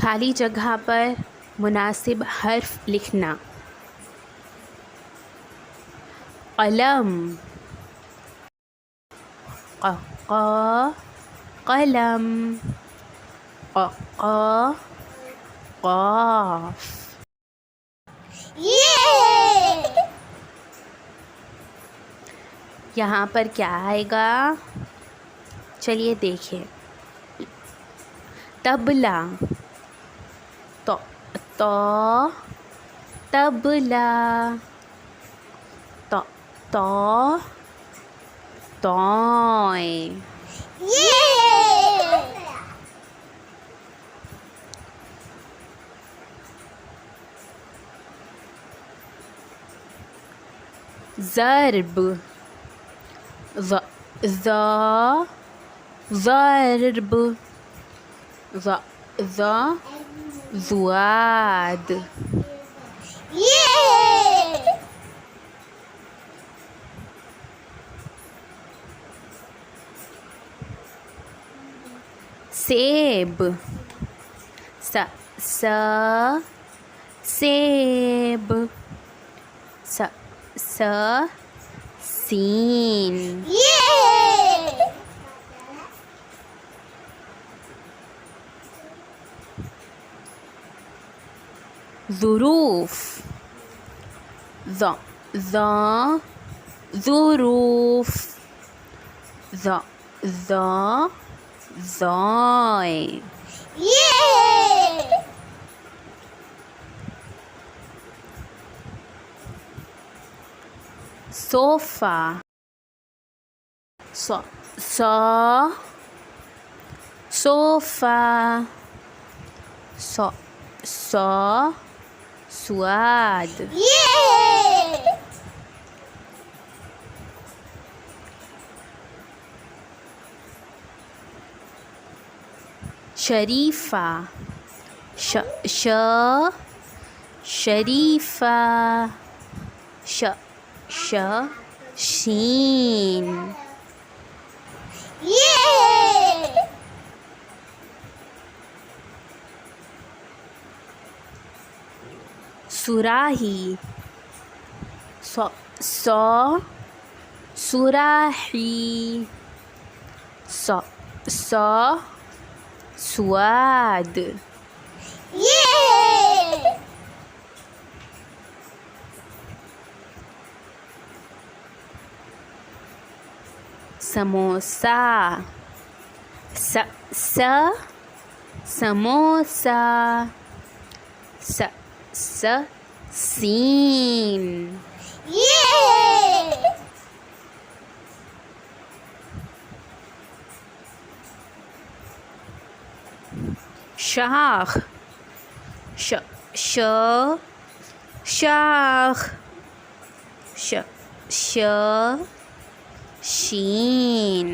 खाली जगह पर मुनासिब हर्फ लिखना। कलम, कलम, क़ाफ़। यहाँ पर क्या आएगा, चलिए देखें। तबला, तो तबला, तो तोय। ज़र्ब, ज़र्ब, ज़ुआद। सेब, सेब, सीन। ज़ुरूफ़, ज़ुरूफ़, ज़ॉय। सोफ़ा, सोफ़ा, स्वाद। शरीफ़ा, शरीफ़ा, शीन। सुराही, सुराही, स्वाद। समोसा, समोसा, सीन। शाख, शाख, शीन।